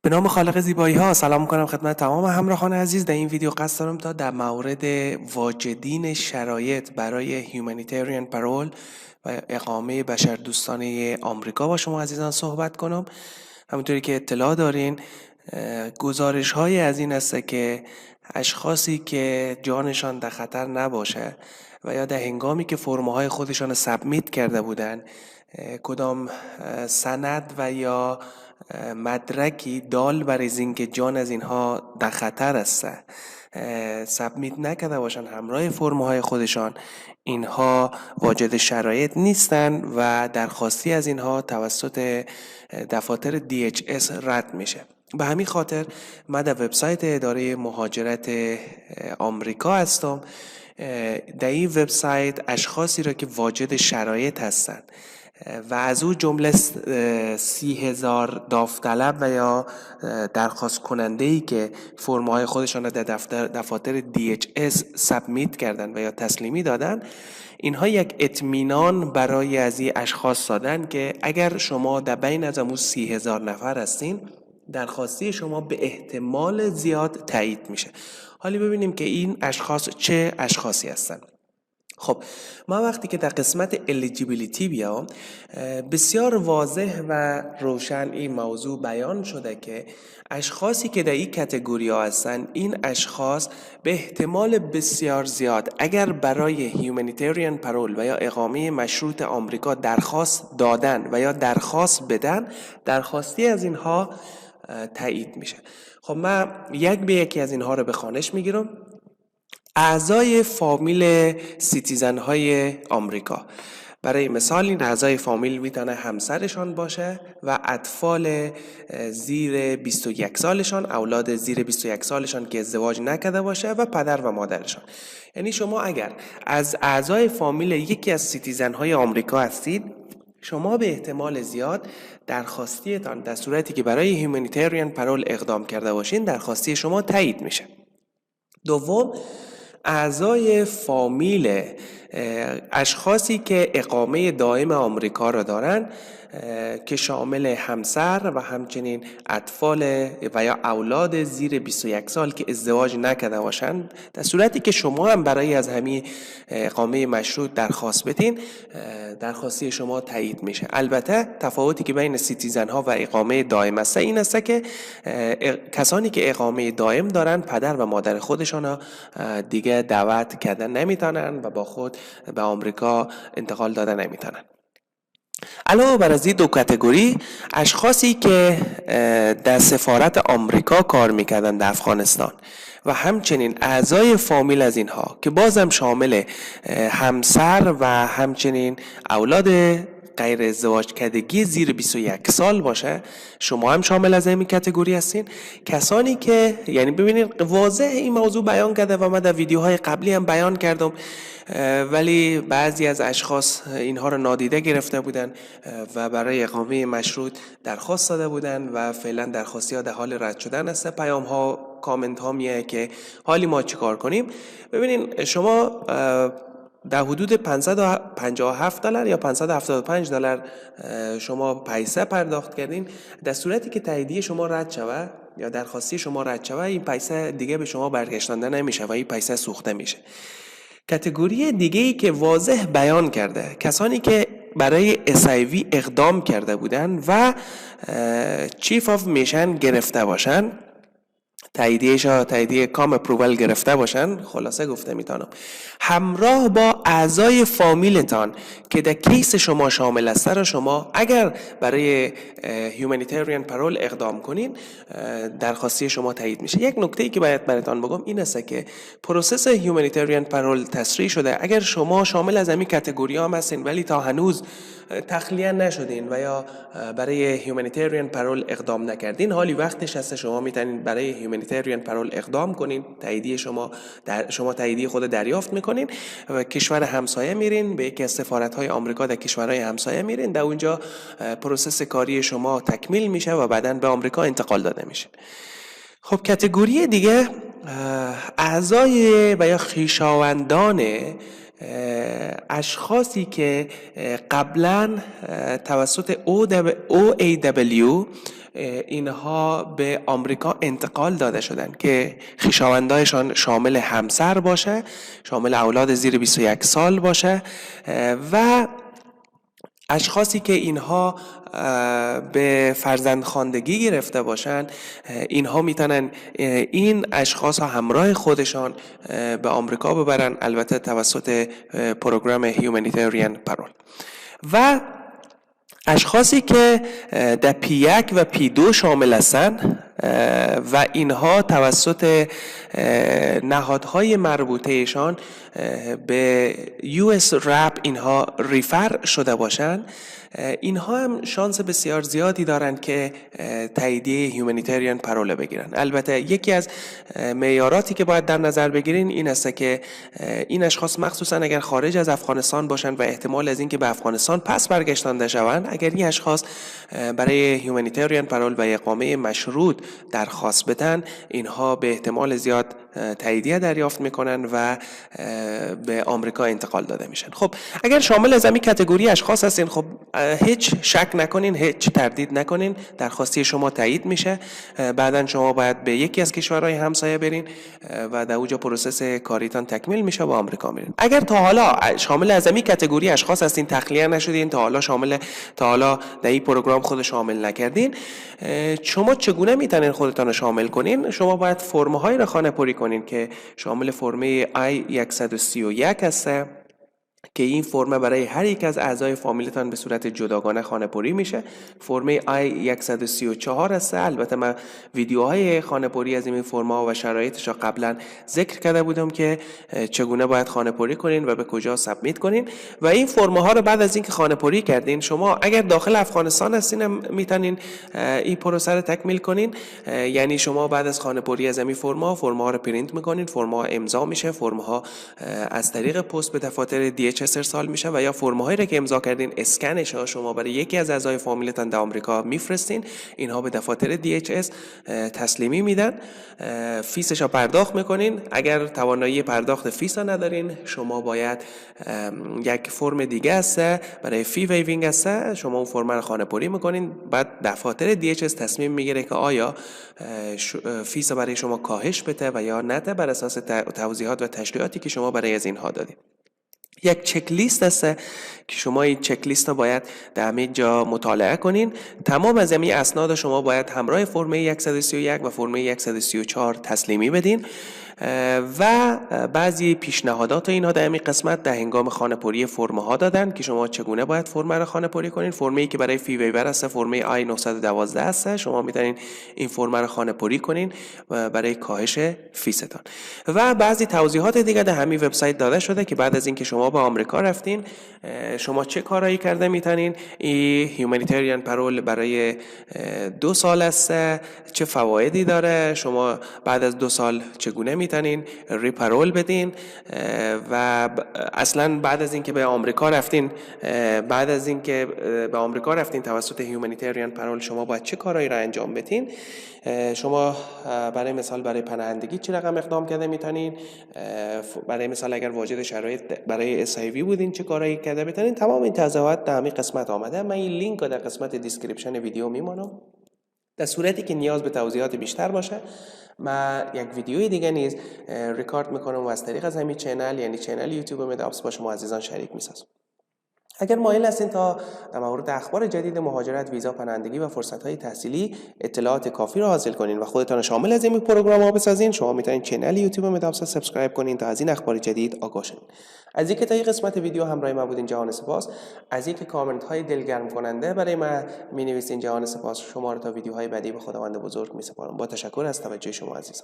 به نام خالق زیبایی ها سلام میکنم خدمت تمام همراهان عزیز. در این ویدیو قصد دارم تا در مورد واجدین شرایط برای هیومانیتریان پرول و اقامه بشردوستانه آمریکا با شما عزیزان صحبت کنم. همونطوری که اطلاع دارین گزارش های از این است که اشخاصی که جانشان در خطر نباشه و یا در هنگامی که فرم‌های خودشان سبمیت کرده بودن کدام سند و یا مدرکی دال بر اینکه جان از اینها در خطر است سبمیت نکرده باشن همراه فرم‌های خودشان، اینها واجد شرایط نیستن و درخواستی از اینها توسط دفاتر DHS رد میشه. به همین خاطر من در وبسایت اداره مهاجرت آمریکا هستم. در این وبسایت اشخاصی را که واجد شرایط هستند و از او جمله 30,000 داوطلب و یا درخواست کننده‌ای که فرم‌های خودشان را در دفاتر DHS سبمیت کردن و یا تسلیمی دادن، اینها یک اطمینان برای از این اشخاص دادن که اگر شما در بین از امون 30,000 نفر هستین، درخواستی شما به احتمال زیاد تایید میشه. حالا ببینیم که این اشخاص چه اشخاصی هستن. خب ما وقتی که در قسمت eligibility بیام، بسیار واضح و روشن این موضوع بیان شده که اشخاصی که در این کتگوری ها هستن، این اشخاص به احتمال بسیار زیاد اگر برای هیومانیتریان پرول و یا اقامه مشروط آمریکا درخواست دادن و یا درخواست بدن، درخواستی از اینها تایید میشه. خب من یک به یکی از اینها رو به خوانش میگیرم. اعضای فامیل سیتیزن های آمریکا، برای مثال این اعضای فامیل میتونه همسرشان باشه و اطفال زیر 21 سالشان، اولاد زیر 21 سالشان که ازدواج نکرده باشه و پدر و مادرشان. یعنی شما اگر از اعضای فامیل یکی از سیتیزن های آمریکا هستید، شما به احتمال زیاد درخواستیتان در صورتی که برای هیومانیتریان پرول اقدام کرده باشین، درخواستی شما تایید میشه. دوم، اعضای فامیل اشخاصی که اقامه دائم آمریکا را دارن که شامل همسر و همچنین اطفال و یا اولاد زیر 21 سال که ازدواج نکرده باشند، در صورتی که شما هم برای از همین اقامه مشروط درخواست بدین، درخواستی شما تایید میشه. البته تفاوتی که بین سیتیزن ها و اقامه دائم است این است که کسانی که اقامه دائم دارن پدر و مادر خودشان دیگه دعوت کردن نمیتونن و با خود به آمریکا انتقال دادن نمیتونن. علاوه بر از این دو کاتگوری، اشخاصی که در سفارت آمریکا کار میکردن در افغانستان و همچنین اعضای فامیل از اینها که بازم شامل همسر و همچنین اولاد غیر ازدواج کردگی زیر 21 سال باشه، شما هم شامل از این کاتگوری هستین. کسانی که یعنی ببینید واضح این موضوع بیان کرده و من در ویدیوهای قبلی هم بیان کردم، ولی بعضی از اشخاص اینها را نادیده گرفته بودن و برای اقامه مشروط درخواست داده بودن و فعلا درخواستی ها در حال رد شدن است. پیام ها، کامنت ها میاد که حالی ما چی کار کنیم. ببینید شما در حدود $557 یا $575 شما پیسه پرداخت کردین. در صورتی که تاییدیه شما رد شود یا درخواستی شما رد شود، این پیسه دیگه به شما برگشتنده نمیشه و این پیسه سوخته میشه. کاتگوری دیگه‌ای که واضح بیان کرده، کسانی که برای SIV اقدام کرده بودن و چیف آف میشن گرفته باشن، تاییدیه کام اپروول گرفته باشن، خلاصه گفته میتونم همراه با اعضای فامیلتان که در کیس شما شامل است را شما اگر برای هیومانیتریان پرول اقدام کنین، درخواستی شما تایید میشه. یک نکته ای که باید براتون بگم این است که پروسس هیومانیتریان پرول تسریع شده. اگر شما شامل از همین کاتگوری هم هستین ولی تا هنوز تخلیه نشدین و یا برای هیومانیتریان پرول اقدام نکردین، حالی وقتش هست شما میتونین برای هیومانیتریان پرول اقدام کنین. تاییدیه شما تاییدیه خود دریافت میکنین و کشور همسایه میرین، به یکی از سفارت‌های آمریکا در کشورهای همسایه میرین، در اونجا پروسس کاری شما تکمیل میشه و بعداً به آمریکا انتقال داده میشه. خب کاتگوری دیگه، اعضای و یا خویشاوندان اشخاصی که قبلا توسط OAW اینها به آمریکا انتقال داده شدن که خویشاوندانشان شامل همسر باشه، شامل اولاد زیر 21 سال باشه و اشخاصی که اینها به فرزندخواندگی گرفته باشن، اینها میتونن این اشخاص ها همراه خودشان به آمریکا ببرن، البته توسط پروگرام هیومانیتریان پرول. و اشخاصی که در P1 و P2 شامل هستند و اینها توسط نهادهای مربوطهشان به US RAP اینها ریفر شده باشند، اینها هم شانس بسیار زیادی دارند که تاییدیه هیومانیتریان پرول بگیرن. البته یکی از معیاراتی که باید در نظر بگیرین این است که این اشخاص مخصوصا اگر خارج از افغانستان باشند و احتمال از این که به افغانستان پس برگشتانده شوند، اگر این اشخاص برای هیومانیتریان پرول و اقامه مشروط درخواست بدن، اینها به احتمال زیاد تاییدیه دریافت میکنن و به آمریکا انتقال داده میشن. خب اگر شامل از همین کاتگوری اشخاص هستین، خب هیچ شک نکنین، هیچ تردید نکنین، درخواستی شما تایید میشه. بعدن شما باید به یکی از کشورهای همسایه برین و در اونجا پروسس کاریتان تکمیل میشه، با آمریکا میرین. اگر تا حالا شامل از همین کاتگوری اشخاص هستین، تخلیه نشدین، تا حالا در این پروگرام خود شامل نکردین، شما چگونه میتونین خودتان رو شامل کنین؟ شما باید فرم‌های را خانه‌پری کنین که شامل فرم I-131 هسته که این فرم برای هر یک از اعضای فامیلتان به صورت جداگانه خانه‌پری میشه. فرم I-134 هسته. البته من ویدیوهای خانه‌پری از این فرم‌ها و شرایطش را قبلا ذکر کرده بودم که چگونه باید خانه‌پری کنین و به کجا سابمیت کنین. و این فرم‌ها رو بعد از اینکه خانه‌پری کردین، شما اگر داخل افغانستان هستین میتونین این پروسه رو تکمیل کنین. یعنی شما بعد از خانه‌پری از این فرم‌ها رو پرینت میکنین، فرم‌ها امضا میشه، فرم‌ها از طریق پست به دفاتر DHS ارسال میشه و یا فرم‌هایی را که امضا کردین اسکنش ها شما برای یکی از اعضای فامیلتان در آمریکا میفرستین. اینها به دفاتر DHS تسلیمی میدن، فیسش را پرداخت میکنین. اگر توانایی پرداخت فیس را ندارین، شما باید یک فرم دیگه هسته برای فی ویوینگ هسته، شما اون فرم رو خانه‌پری میکنین. بعد دفاتر DHS تصمیم میگیره که آیا فیس برای شما کاهش بده و یا نده بر اساس توضیحات و تشریحاتی که شما برای از اینها دادید. یک چک لیست هسته که شما این چک لیست رو باید در همه جا مطالعه کنین. تمام از این اسناد شما باید همراه فرم 131 و فرم 134 تسلیمی بدین و بعضی پیشنهادات اینها در این قسمت در هنگام خانه‌پری فرم‌ها دادن که شما چگونه باید فرم رو خانه‌پری کنین. فرمی که برای فی ویور هست فرم I-912 هست، شما میتونین این فرم رو خانه‌پری کنین برای کاهش فیستان. و بعضی توضیحات دیگه در همین وبسایت داده شده که بعد از اینکه شما به آمریکا رفتین، شما چه کارایی کرده میتونین. این هیومانیتریان پرول برای 2 سال است، چه فوایدی داره، شما بعد از 2 سال چگونه میتونین ریپرول بدین و اصلا بعد از اینکه به آمریکا رفتین توسط هیومانیتریان پرول شما باید چه کارهایی را انجام بدین. شما برای مثال برای پناهندگی چه رقم اقدام کرده میتونین، برای مثال اگر واجد شرایط برای SIV بودین چه کارهایی کرده میتونین. تمام این توضیحات در همین قسمت آمده. من این لینک رو در قسمت دیسکریپشن ویدیو میمونم. در صورتی که نیاز به توضیحات بیشتر باشه، من یک ویدیوی دیگه نیز ریکارد میکنم و از طریق از همین چینل، یعنی چینل یوتیوب مدابس، با شما عزیزان شریک میسازم. اگر مایل هستین تا در مورد اخبار جدید مهاجرت، ویزا، پناهندگی و فرصت‌های تحصیلی اطلاعات کافی را حاصل کنین و خودتان شامل از این پروگرام‌ها بسازین، شما میتونین چینل یوتیوب مدابس سابسکرایب کنین تا از این اخبار جدید آگاه شین. از اینکه تا این قسمت ویدیو همراه ما بودین جهان سپاس. از اینکه کامنت های دلگرم کننده برای من می‌نویسین جهان سپاس. شما رو تا ویدیوهای بعدی به خداوند بزرگ می‌سپارم. با تشکر از توجه شما عزیزان.